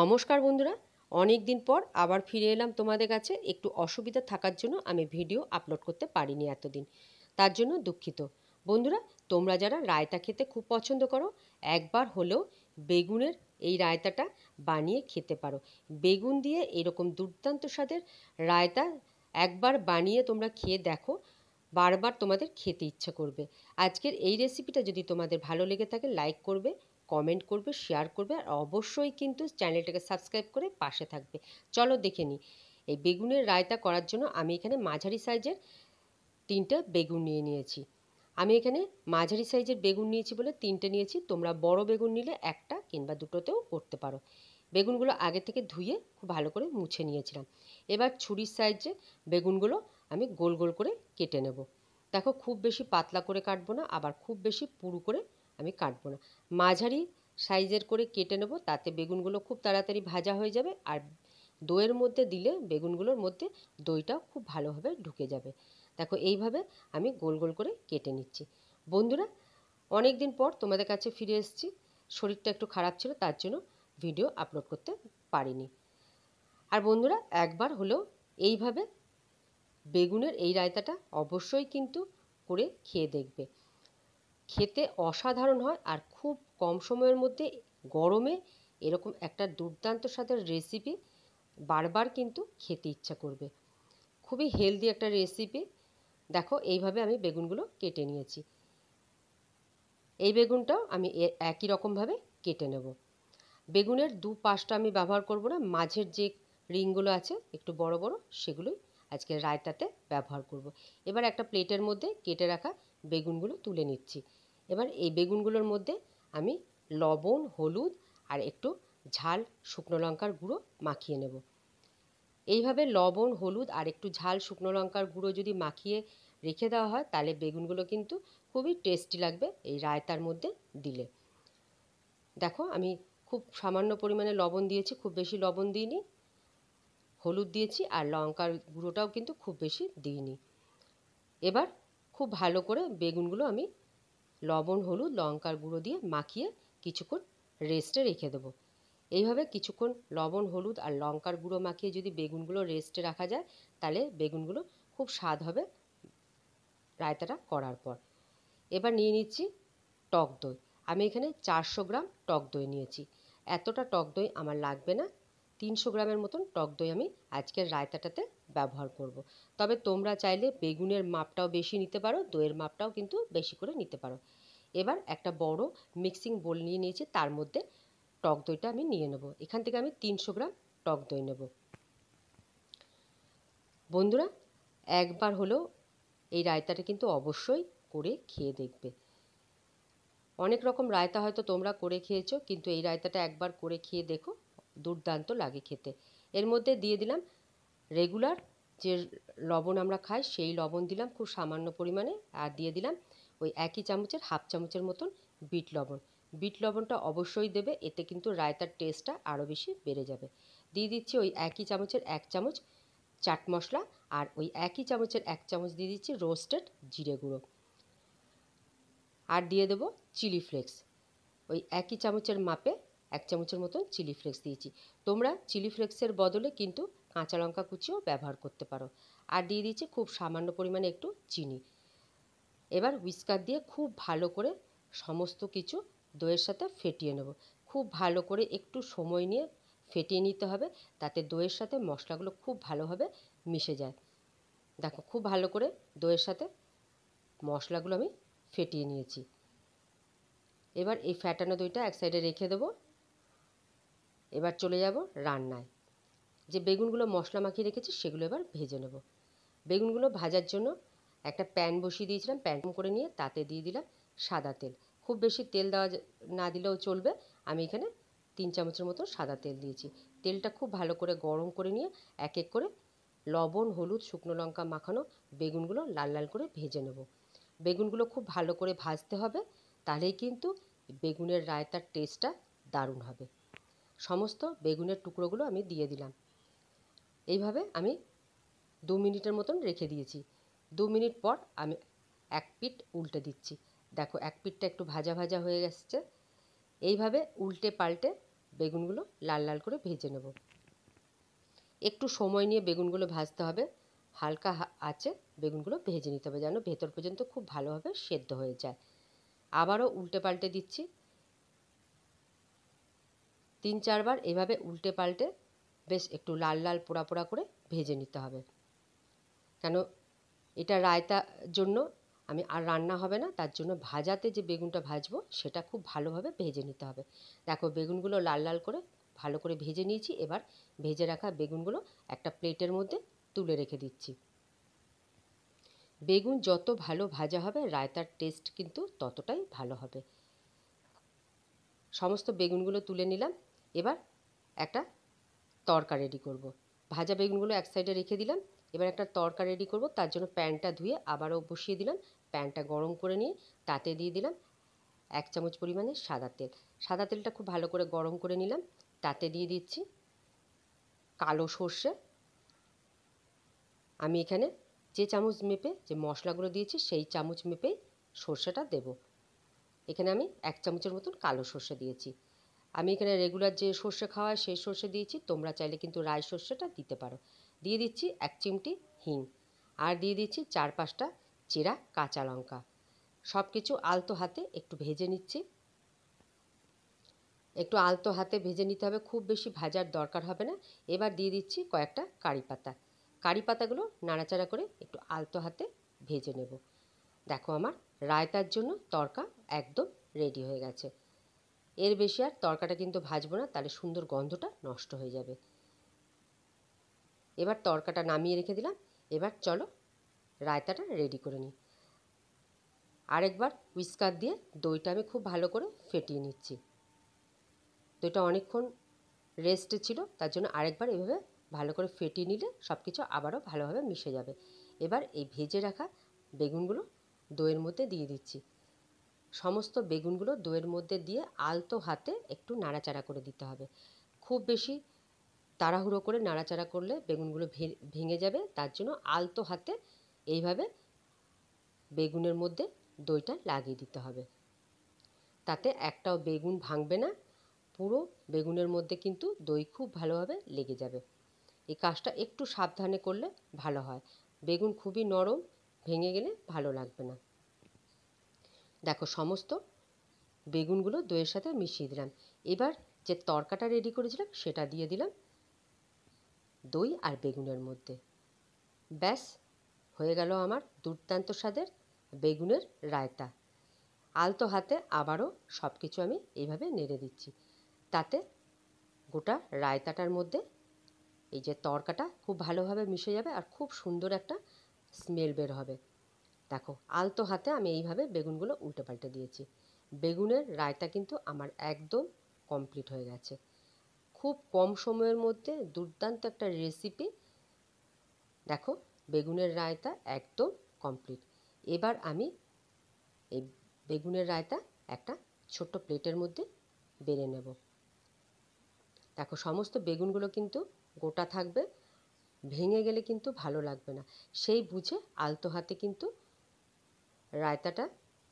নমস্কার বন্ধুরা, অনেক দিন পর আবার ফিরে এলাম তোমাদের কাছে। একটু অসুবিধা থাকার জন্য আমি ভিডিও আপলোড করতে পারিনি এতদিন, তার জন্য দুঃখিত। বন্ধুরা, তোমরা যারা রায়তা খেতে খুব পছন্দ করো, একবার হলেও বেগুনের এই রায়তাটা বানিয়ে খেতে পারো। বেগুন দিয়ে এরকম দুর্দান্ত স্বাদের রায়তা একবার বানিয়ে তোমরা খেয়ে দেখো, বারবার তোমাদের খেতে ইচ্ছা করবে। আজকের এই রেসিপিটা যদি তোমাদের ভালো লেগে থাকে লাইক করবে, কমেন্ট করবে, শেয়ার করবে, আর অবশ্যই কিন্তু চ্যানেলটাকে সাবস্ক্রাইব করে পাশে থাকবে। চলো দেখে নিই। এই বেগুনের রায়তা করার জন্য আমি এখানে মাঝারি সাইজের 3টে বেগুন নিয়েছি। আমি এখানে মাঝারি সাইজের বেগুন নিয়েছি বলে 3টে নিয়েছি। তোমরা বড় বেগুন নিলে 1টা কিংবা 2টোতেও করতে পারো। বেগুনগুলো আগে থেকে ধুয়ে খুব ভালো করে মুছে নিয়েছিলাম। এবার ছুরির সাইজে বেগুনগুলো আমি গোল গোল করে কেটে নেব। দেখো, খুব বেশি পাতলা করে কাটবো না, আবার খুব বেশি পুরু করে আমি কাটবো না। মাঝারি সাইজের করে কেটে নেব, তাতে বেগুনগুলো খুব তাড়াতাড়ি ভাজা হয়ে যাবে। আর দইয়ের মধ্যে দিলে বেগুনগুলোর মধ্যে দইটাও খুব ভালোভাবে ঢুকে যাবে। দেখো, এইভাবে আমি গোল গোল করে কেটে নিচ্ছি। বন্ধুরা, অনেক দিন পর তোমাদের কাছে ফিরে এসেছি। শরীরটা একটু খারাপ ছিল, তার জন্য ভিডিও আপলোড করতে পারিনি। আর বন্ধুরা, একবার হলেও এইভাবে বেগুনের এই রায়তাটা অবশ্যই কিন্তু করে খেয়ে দেখবে। খেতে অসাধারণ হয়, আর খুব কম সময়ের মধ্যে গরমে এরকম একটা দুর্দান্ত স্বাদের রেসিপি বারবার কিন্তু খেতে ইচ্ছা করবে। খুবই হেলদি একটা রেসিপি। দেখো, এইভাবে আমি বেগুনগুলো কেটে নিয়েছি। এই বেগুনটাও আমি একই রকমভাবে কেটে নেব। বেগুনের পাশটা আমি ব্যবহার করব না, মাঝের যে রিংগুলো আছে একটু বড় বড়, সেগুলোই আজকে রায়তাতে ব্যবহার করব। এবার একটা প্লেটের মধ্যে কেটে রাখা বেগুনগুলো তুলে নিচ্ছি। এবার এই বেগুনগুলোর মধ্যে আমি লবণ, হলুদ আর একটু ঝাল শুকনো লঙ্কার গুঁড়ো মাখিয়ে নেব। এইভাবে লবণ, হলুদ আর একটু ঝাল শুকনো লঙ্কার গুঁড়ো যদি মাখিয়ে রেখে দেওয়া হয়, তাহলে বেগুনগুলো কিন্তু খুবই টেস্টি লাগবে এই রায়তার মধ্যে দিলে। দেখো, আমি খুব সামান্য পরিমাণে লবণ দিয়েছি, খুব বেশি লবণ দিইনি। হলুদ দিয়েছি, আর লঙ্কার গুঁড়োটাও কিন্তু খুব বেশি দিইনি। এবার খুব ভালো করে বেগুনগুলো আমি লবণ, হলুদ, লঙ্কার গুঁড়ো দিয়ে মাখিয়ে কিছুক্ষণ রেস্টে রেখে দেবো। এইভাবে কিছুক্ষণ লবণ, হলুদ আর লঙ্কার গুঁড়ো মাখিয়ে যদি বেগুনগুলো রেস্টে রাখা যায়, তাহলে বেগুনগুলো খুব স্বাদ হবে রায়তাটা করার পর। এবার নিয়ে নিচ্ছি টক দই। আমি এখানে 400 গ্রাম টক দই নিয়েছি। এতটা টক দই আমার লাগবে না। 300 গ্রামের মতন টক দই আমি আজকের রায়তাটাতে ব্যবহার করব। তবে তোমরা চাইলে বেগুনের মাপটাও বেশি নিতে পারো, দইয়ের মাপটাও কিন্তু বেশি করে নিতে পারো। এবার একটা বড় মিক্সিং বোল নিয়ে নিয়েছি, তার মধ্যে টক দইটা আমি নিয়ে নেব। এখান থেকে আমি 300 গ্রাম টক দই নেব। বন্ধুরা, একবার হলেও এই রায়তাটা কিন্তু অবশ্যই করে খেয়ে দেখবে। অনেক রকম রায়তা হয়তো তোমরা করে খেয়েছো, কিন্তু এই রায়তাটা একবার করে খেয়ে দেখো, দুর্দান্ত লাগে খেতে। এর মধ্যে দিয়ে দিলাম রেগুলার যে লবণ আমরা খাই, সেই লবণ দিলাম খুব সামান্য পরিমাণে। আর দিয়ে দিলাম ওই একই চামচের হাফ চামচের মতন বিট লবণ। বিট লবণটা অবশ্যই দেবে, এতে কিন্তু রায়তার টেস্টটা আরও বেশি বেড়ে যাবে। দিয়ে দিচ্ছি ওই একই চামচের 1 চামচ চাট মশলা, আর ওই একই চামচের 1 চামচ দিয়ে দিচ্ছি রোস্টেড জিরে গুঁড়ো। আর দিয়ে দেবো চিলি ফ্লেক্স। ওই একই চামচের মাপে 1 চামচের মতন চিলি ফ্লেক্স দিয়েছি। তোমরা চিলি ফ্লেক্সের বদলে কিন্তু কাঁচা লঙ্কা কুচিও ব্যবহার করতে পারো। আর দিয়ে দিচ্ছি খুব সামান্য পরিমাণে একটু চিনি। এবার হুইস্কার দিয়ে খুব ভালো করে সমস্ত কিছু দইয়ের সাথে ফেটিয়ে নেব। খুব ভালো করে একটু সময় নিয়ে ফেটিয়ে নিতে হবে, তাতে দইয়ের সাথে মশলাগুলো খুব ভালোভাবে মিশে যায়। দেখো, খুব ভালো করে দইয়ের সাথে মশলাগুলো আমি ফেটিয়ে নিয়েছি। এবার এই ফ্যাটানো দইটা এক সাইডে রেখে দেবো। এবার চলে যাব রান্নায়। যে বেগুনগুলো মশলা মাখিয়ে রেখেছি সেগুলো এবার ভেজে নেব। বেগুনগুলো ভাজার জন্য একটা প্যান বসিয়ে দিয়েছিলাম। প্যান করে নিয়ে তাতে দিয়ে দিলাম সাদা তেল। খুব বেশি তেল দেওয়া না দিলেও চলবে। আমি এখানে 3 চামচের মতো সাদা তেল দিয়েছি। তেলটা খুব ভালো করে গরম করে নিয়ে এক এক করে লবণ, হলুদ, শুকনো লঙ্কা মাখানো বেগুনগুলো লাল লাল করে ভেজে নেব। বেগুনগুলো খুব ভালো করে ভাজতে হবে, তাহলেই কিন্তু বেগুনের রায়তার টেস্টটা দারুণ হবে। সমস্ত বেগুনের টুকরোগুলো আমি দিয়ে দিলাম। এইভাবে আমি 2 মিনিটের মতন রেখে দিয়েছি। 2 মিনিট পর আমি এক পিঠ উল্টে দিচ্ছি। দেখো, এক পিঠটা একটু ভাজা ভাজা হয়ে গেছে। এইভাবে উল্টে পাল্টে বেগুনগুলো লাল লাল করে ভেজে নেব। একটু সময় নিয়ে বেগুনগুলো ভাজতে হবে, হালকা আঁচে বেগুনগুলো ভেজে নিতে হবে যেন ভেতর পর্যন্ত খুব ভালোভাবে সেদ্ধ হয়ে যায়। আবারও উল্টে পাল্টে দিচ্ছি, 3-4 বার এভাবে উল্টে পাল্টে বেশ একটু লাল লাল পোড়া পোড়া করে ভেজে নিতে হবে। কেন এটা রায়তার জন্য আমি আর রান্না হবে না, তার জন্য ভাজাতে যে বেগুনটা ভাজবো সেটা খুব ভালোভাবে ভেজে নিতে হবে। দেখো বেগুনগুলো লাল লাল করে ভালো করে ভেজে নিয়েছি। এবার ভেজে রাখা বেগুনগুলো একটা প্লেটের মধ্যে তুলে রেখে দিচ্ছি। বেগুন যত ভালো ভাজা হবে রায়তার টেস্ট কিন্তু ততটাই ভালো হবে। সমস্ত বেগুনগুলো তুলে নিলাম। এবার একটা তড়কা রেডি করব। ভাজা বেগুনগুলো এক সাইডে রেখে দিলাম। এবার একটা তড়কা রেডি করব, তার জন্য প্যানটা ধুয়ে আবারও বসিয়ে দিলাম। প্যানটা গরম করে নিয়ে তাতে দিয়ে দিলাম 1 চামচ পরিমাণে সাদা তেল। সাদা তেলটা খুব ভালো করে গরম করে নিলাম। তাতে দিয়ে দিচ্ছি কালো সর্ষে। আমি এখানে যে চামচ মেপে যে মশলাগুলো দিয়েছি সেই চামচ মেপেই সর্ষেটা দেব। এখানে আমি 1 চামচের মতন কালো সর্ষে দিয়েছি। আমি এখানে রেগুলার যে সর্ষে খাওয়া সেই সর্ষে দিয়েছি, তোমরা চাইলে কিন্তু রাই সর্ষেটা দিতে পারো। দিয়ে দিচ্ছি 1 চিমটি হিং, আর দিয়ে দিচ্ছি 4-5টা চেরা কাঁচা লঙ্কা। সব কিছু আলতো হাতে একটু ভেজে নিচ্ছি। একটু আলতো হাতে ভেজে নিতে হবে, খুব বেশি ভাজার দরকার হবে না। এবার দিয়ে দিচ্ছি কয়েকটা কারি পাতা। কারি পাতাগুলো নাড়াচাড়া করে একটু আলতো হাতে ভেজে নেব। দেখো আমার রায়তার জন্য তড়কা একদম রেডি হয়ে গেছে। এর বেশি আর তড়কাটা কিন্তু ভাজবো না, তাহলে সুন্দর গন্ধটা নষ্ট হয়ে যাবে। এবার তড়কাটা নামিয়ে রেখে দিলাম। এবার চলো রায়তাটা রেডি করে নিই। আরেকবার হুইস্কার দিয়ে দইটা আমি খুব ভালো করে ফেটিয়ে নিচ্ছি। দইটা অনেকক্ষণ রেস্টে ছিল, তার জন্য আরেকবার এভাবে ভালো করে ফেটিয়ে নিলে সব কিছু আবারও ভালোভাবে মিশে যাবে। এবার এই ভেজে রাখা বেগুনগুলো দইয়ের মধ্যে দিয়ে দিচ্ছি। সমস্ত বেগুনগুলো দইয়ের মধ্যে দিয়ে আলতো হাতে একটু নাড়াচাড়া করে দিতে হবে। খুব বেশি তাড়াহুড়ো করে নাড়াচাড়া করলে বেগুনগুলো ভেঙে যাবে, তার জন্য আলতো হাতে এইভাবে বেগুনের মধ্যে দইটা লাগিয়ে দিতে হবে। তাতে একটাও বেগুন ভাঙবে না, পুরো বেগুনের মধ্যে কিন্তু দই খুব ভালোভাবে লেগে যাবে। এই কাজটা একটু সাবধানে করলে ভালো হয়, বেগুন খুবই নরম, ভেঙে গেলে ভালো লাগবে না। দেখো সমস্ত বেগুনগুলো দইয়ের সাথে মিশিয়ে দিলাম। এবার যে তড়কাটা রেডি করেছিলাম সেটা দিয়ে দিলাম দই আর বেগুনের মধ্যে। ব্যাস হয়ে গেল আমার দুর্দান্ত স্বাদের বেগুনের রায়তা। আলতো হাতে আবারও সব কিছু আমি এইভাবে নেড়ে দিচ্ছি। তাতে গোটা রায়তাটার মধ্যে এই যে তড়কাটা খুব ভালোভাবে মিশে যাবে আর খুব সুন্দর একটা স্মেল বের হবে। দেখো আলতো হাতে আমি এইভাবে বেগুনগুলো উল্টে পাল্টে দিয়েছি। বেগুনের রায়তা কিন্তু আমার একদম কমপ্লিট হয়ে গেছে। খুব কম সময়ের মধ্যে দুর্দান্ত একটা রেসিপি। দেখো বেগুনের রায়তা একদম কমপ্লিট। এবার আমি এই বেগুনের রায়তা একটা ছোট্ট প্লেটের মধ্যে বেড়ে নেব। দেখো সমস্ত বেগুনগুলো কিন্তু গোটা থাকবে, ভেঙে গেলে কিন্তু ভালো লাগবে না। সেই বুঝে আলতো হাতে কিন্তু রায়তাটা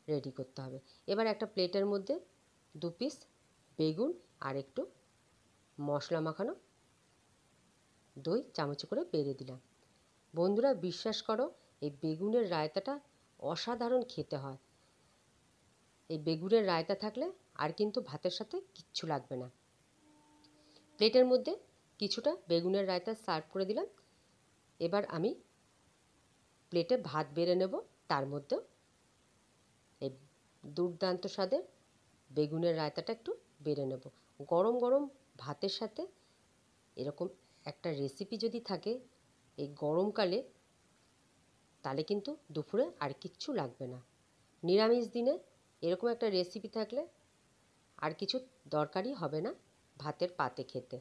রেডি করতে হবে। এবার একটা প্লেটের মধ্যে 2 পিস বেগুন আর একটু মশলা মাখানো দই চামচে করে বেড়ে দিলাম। বন্ধুরা বিশ্বাস করো, এই বেগুনের রায়তাটা অসাধারণ খেতে হয়। এই বেগুনের রায়তা থাকলে আর কিন্তু ভাতের সাথে কিচ্ছু লাগবে না। প্লেটের মধ্যে কিছুটা বেগুনের রায়তা সার্ভ করে দিলাম। এবার আমি প্লেটে ভাত বেড়ে নেব, তার মধ্যেও এই দুর্দান্ত স্বাদের বেগুনের রায়তাটা একটু বেড়ে নেব। গরম গরম ভাতের সাথে এরকম একটা রেসিপি যদি থাকে এই গরমকালে, তাহলে কিন্তু দুপুরে আর কিচ্ছু লাগবে না। নিরামিষ দিনে এরকম একটা রেসিপি থাকলে আর কিছু দরকারই হবে না ভাতের পাতে খেতে।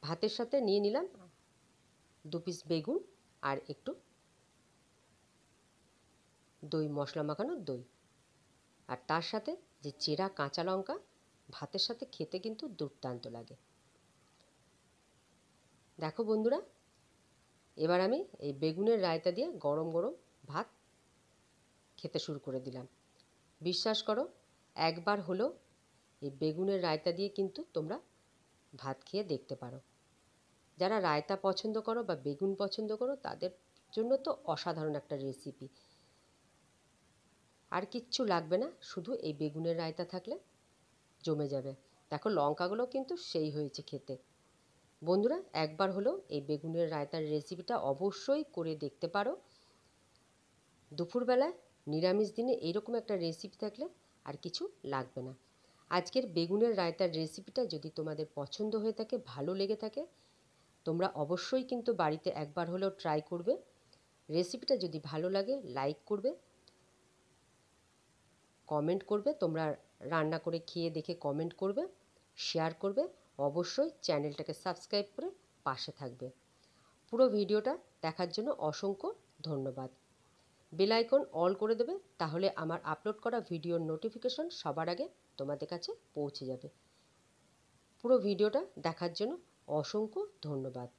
ভাতের সাথে নিয়ে নিলাম 2 পিস বেগুন আর একটু দই, মশলা মাখানো দই, আর তার সাথে যে চেরা কাঁচা লঙ্কা। ভাতের সাথে খেতে কিন্তু দুর্দান্ত লাগে। দেখো বন্ধুরা, এবার আমি এই বেগুনের রায়তা দিয়ে গরম গরম ভাত খেতে শুরু করে দিলাম। বিশ্বাস করো একবার হলেও এই বেগুনের রায়তা দিয়ে কিন্তু তোমরা ভাত খেয়ে দেখতে পারো। যারা রায়তা পছন্দ করো বা বেগুন পছন্দ করো তাদের জন্য তো অসাধারণ একটা রেসিপি। আর কিচ্ছু লাগবে না, শুধু এই বেগুনের রায়তা থাকলে জমে যাবে। দেখো লঙ্কাগুলো কিন্তু সেই হয়েছে খেতে। বন্ধুরা একবার হলেও এই বেগুনের রায়তার রেসিপিটা অবশ্যই করে দেখতে পারো। দুপুরবেলায় নিরামিষ দিনে এইরকম একটা রেসিপি থাকলে আর কিছু লাগবে না। আজকের বেগুনের রায়তার রেসিপিটা যদি তোমাদের পছন্দ হয়ে থাকে, ভালো লেগে থাকে, তোমরা অবশ্যই কিন্তু বাড়িতে একবার হলেও ট্রাই করবে। রেসিপিটা যদি ভালো লাগে লাইক করবে, কমেন্ট করবে, তোমরা রান্না করে খেয়ে দেখে কমেন্ট করবে, শেয়ার করবে, অবশ্যই চ্যানেলটাকে সাবস্ক্রাইব করে পাশে থাকবে। পুরো ভিডিওটা দেখার জন্য অসংখ্য ধন্যবাদ। বেল আইকন অল করে দেবে, তাহলে আমার আপলোড করা ভিডিওর নোটিফিকেশন সবার আগে তোমাদের কাছে পৌঁছে যাবে। পুরো ভিডিওটা দেখার জন্য অসংখ্য ধন্যবাদ।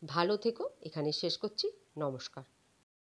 ভালো থেকো, এখানে শেষ করছি। নমস্কার।